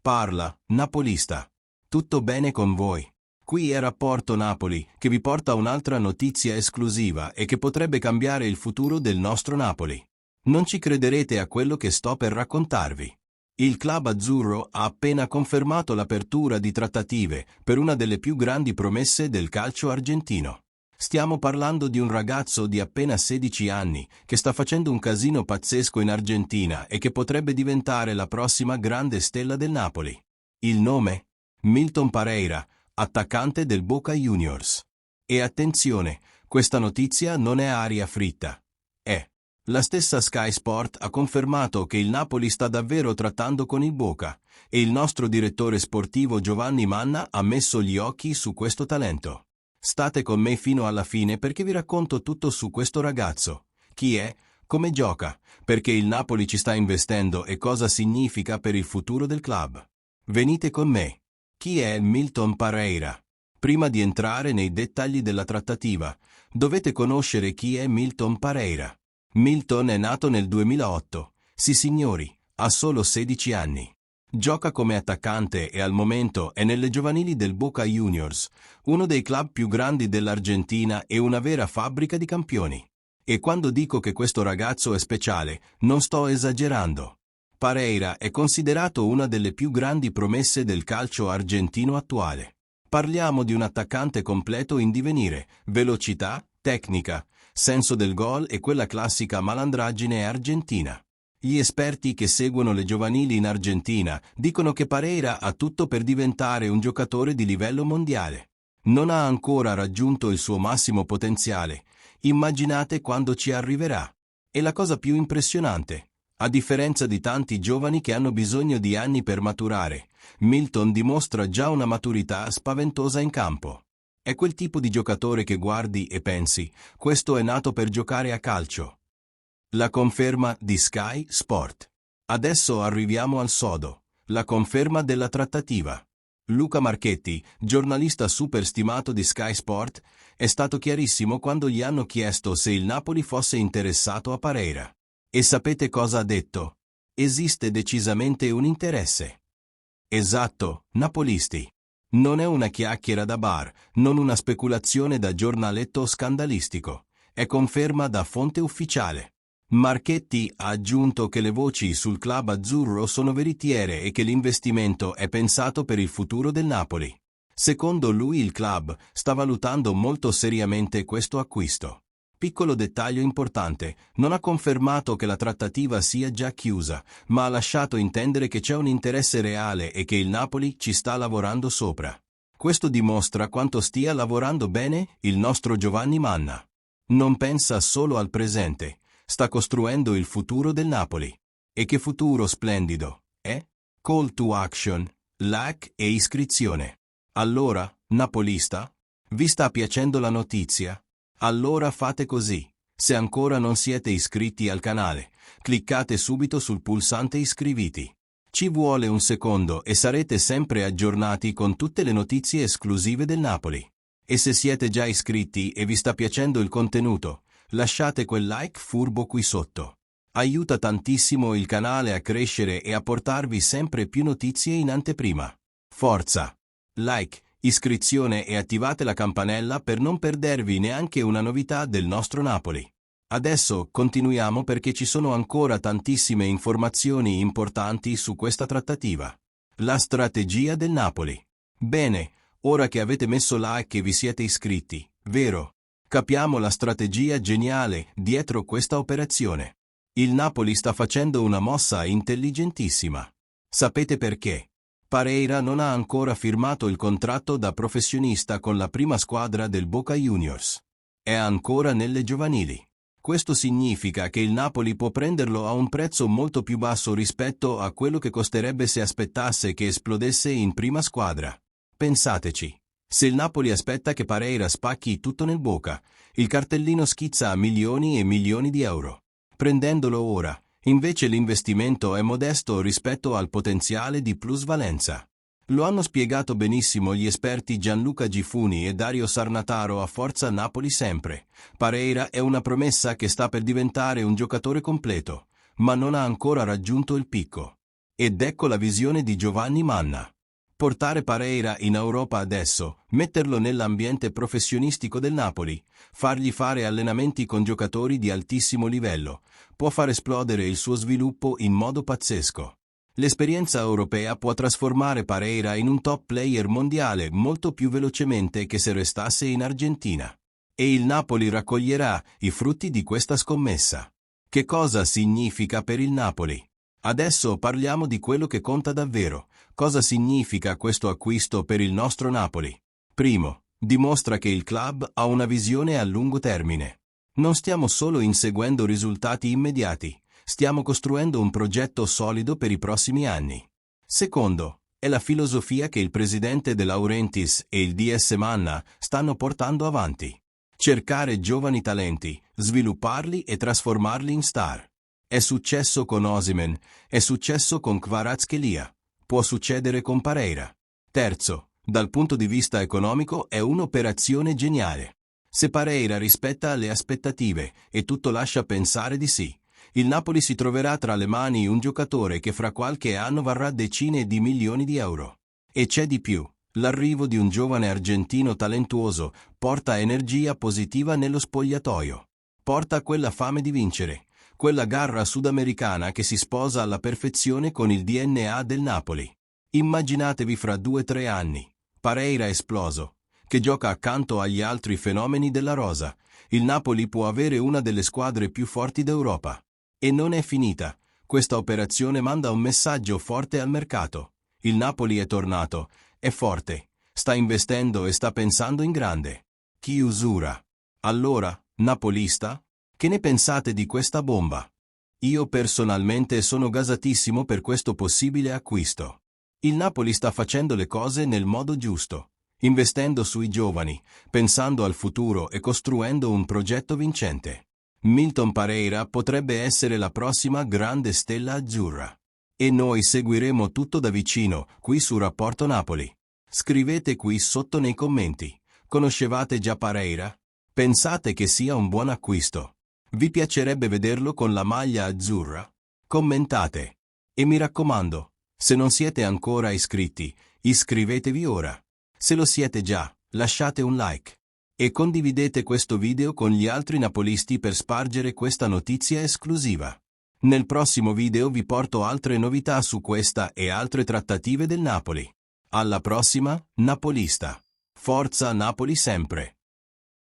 Parla, napolista. Tutto bene con voi? Qui è Rapporto Napoli, che vi porta un'altra notizia esclusiva e che potrebbe cambiare il futuro del nostro Napoli. Non ci crederete a quello che sto per raccontarvi. Il club azzurro ha appena confermato l'apertura di trattative per una delle più grandi promesse del calcio argentino. Stiamo parlando di un ragazzo di appena 16 anni che sta facendo un casino pazzesco in Argentina e che potrebbe diventare la prossima grande stella del Napoli. Il nome? Milton Pareira, attaccante del Boca Juniors. E attenzione, questa notizia non è aria fritta. La stessa Sky Sport ha confermato che il Napoli sta davvero trattando con il Boca e il nostro direttore sportivo Giovanni Manna ha messo gli occhi su questo talento. State con me fino alla fine perché vi racconto tutto su questo ragazzo. Chi è? Come gioca? Perché il Napoli ci sta investendo e cosa significa per il futuro del club. Venite con me. Chi è Milton Pareira? Prima di entrare nei dettagli della trattativa, dovete conoscere chi è Milton Pareira. Milton è nato nel 2008. Sì signori, ha solo 16 anni. Gioca come attaccante e al momento è nelle giovanili del Boca Juniors, uno dei club più grandi dell'Argentina e una vera fabbrica di campioni. E quando dico che questo ragazzo è speciale, non sto esagerando. Pareira è considerato una delle più grandi promesse del calcio argentino attuale. Parliamo di un attaccante completo in divenire, velocità, tecnica, senso del gol e quella classica malandragine argentina. Gli esperti che seguono le giovanili in Argentina dicono che Pareira ha tutto per diventare un giocatore di livello mondiale. Non ha ancora raggiunto il suo massimo potenziale. Immaginate quando ci arriverà. E la cosa più impressionante, a differenza di tanti giovani che hanno bisogno di anni per maturare, Milton dimostra già una maturità spaventosa in campo. È quel tipo di giocatore che guardi e pensi, questo è nato per giocare a calcio. La conferma di Sky Sport. Adesso arriviamo al sodo, la conferma della trattativa. Luca Marchetti, giornalista super stimato di Sky Sport, è stato chiarissimo quando gli hanno chiesto se il Napoli fosse interessato a Pareira. E sapete cosa ha detto? Esiste decisamente un interesse. Esatto, napolisti. Non è una chiacchiera da bar, non una speculazione da giornaletto scandalistico. È conferma da fonte ufficiale. Marchetti ha aggiunto che le voci sul club azzurro sono veritiere e che l'investimento è pensato per il futuro del Napoli. Secondo lui il club sta valutando molto seriamente questo acquisto. Piccolo dettaglio importante, non ha confermato che la trattativa sia già chiusa, ma ha lasciato intendere che c'è un interesse reale e che il Napoli ci sta lavorando sopra. Questo dimostra quanto stia lavorando bene il nostro Giovanni Manna. Non pensa solo al presente. Sta costruendo il futuro del Napoli. E che futuro splendido, eh? Call to action, like e iscrizione. Allora, napolista? Vi sta piacendo la notizia? Allora fate così. Se ancora non siete iscritti al canale, cliccate subito sul pulsante iscriviti. Ci vuole un secondo e sarete sempre aggiornati con tutte le notizie esclusive del Napoli. E se siete già iscritti e vi sta piacendo il contenuto, lasciate quel like furbo qui sotto. Aiuta tantissimo il canale a crescere e a portarvi sempre più notizie in anteprima. Forza! Like, iscrizione e attivate la campanella per non perdervi neanche una novità del nostro Napoli. Adesso continuiamo perché ci sono ancora tantissime informazioni importanti su questa trattativa. La strategia del Napoli. Bene, ora che avete messo like e vi siete iscritti, vero? Capiamo la strategia geniale dietro questa operazione. Il Napoli sta facendo una mossa intelligentissima. Sapete perché? Pareira non ha ancora firmato il contratto da professionista con la prima squadra del Boca Juniors. È ancora nelle giovanili. Questo significa che il Napoli può prenderlo a un prezzo molto più basso rispetto a quello che costerebbe se aspettasse che esplodesse in prima squadra. Pensateci. Se il Napoli aspetta che Pareira spacchi tutto nel Boca, il cartellino schizza a milioni e milioni di euro. Prendendolo ora, invece l'investimento è modesto rispetto al potenziale di plusvalenza. Lo hanno spiegato benissimo gli esperti Gianluca Gifuni e Dario Sarnataro a Forza Napoli Sempre. Pareira è una promessa che sta per diventare un giocatore completo, ma non ha ancora raggiunto il picco. Ed ecco la visione di Giovanni Manna. Portare Pareira in Europa adesso, metterlo nell'ambiente professionistico del Napoli, fargli fare allenamenti con giocatori di altissimo livello, può far esplodere il suo sviluppo in modo pazzesco. L'esperienza europea può trasformare Pareira in un top player mondiale molto più velocemente che se restasse in Argentina. E il Napoli raccoglierà i frutti di questa scommessa. Che cosa significa per il Napoli? Adesso parliamo di quello che conta davvero. Cosa significa questo acquisto per il nostro Napoli? Primo, dimostra che il club ha una visione a lungo termine. Non stiamo solo inseguendo risultati immediati, stiamo costruendo un progetto solido per i prossimi anni. Secondo, è la filosofia che il presidente De Laurentiis e il DS Manna stanno portando avanti. Cercare giovani talenti, svilupparli e trasformarli in star. È successo con Osimhen, è successo con Kvaratskhelia, può succedere con Pareira. Terzo, dal punto di vista economico è un'operazione geniale. Se Pareira rispetta le aspettative e tutto lascia pensare di sì, il Napoli si troverà tra le mani un giocatore che fra qualche anno varrà decine di milioni di euro. E c'è di più. L'arrivo di un giovane argentino talentuoso porta energia positiva nello spogliatoio. Porta quella fame di vincere, quella garra sudamericana che si sposa alla perfezione con il DNA del Napoli. Immaginatevi fra 2-3 anni, Pareira esploso, che gioca accanto agli altri fenomeni della rosa. Il Napoli può avere una delle squadre più forti d'Europa. E non è finita. Questa operazione manda un messaggio forte al mercato. Il Napoli è tornato. È forte, sta investendo e sta pensando in grande. Chiusura. Allora, napolista? Che ne pensate di questa bomba? Io personalmente sono gasatissimo per questo possibile acquisto. Il Napoli sta facendo le cose nel modo giusto, investendo sui giovani, pensando al futuro e costruendo un progetto vincente. Milton Pareira potrebbe essere la prossima grande stella azzurra. E noi seguiremo tutto da vicino, qui su Rapporto Napoli. Scrivete qui sotto nei commenti. Conoscevate già Pareira? Pensate che sia un buon acquisto? Vi piacerebbe vederlo con la maglia azzurra? Commentate. E mi raccomando, se non siete ancora iscritti, iscrivetevi ora. Se lo siete già, lasciate un like. E condividete questo video con gli altri napolisti per spargere questa notizia esclusiva. Nel prossimo video vi porto altre novità su questa e altre trattative del Napoli. Alla prossima, napolista. Forza Napoli sempre!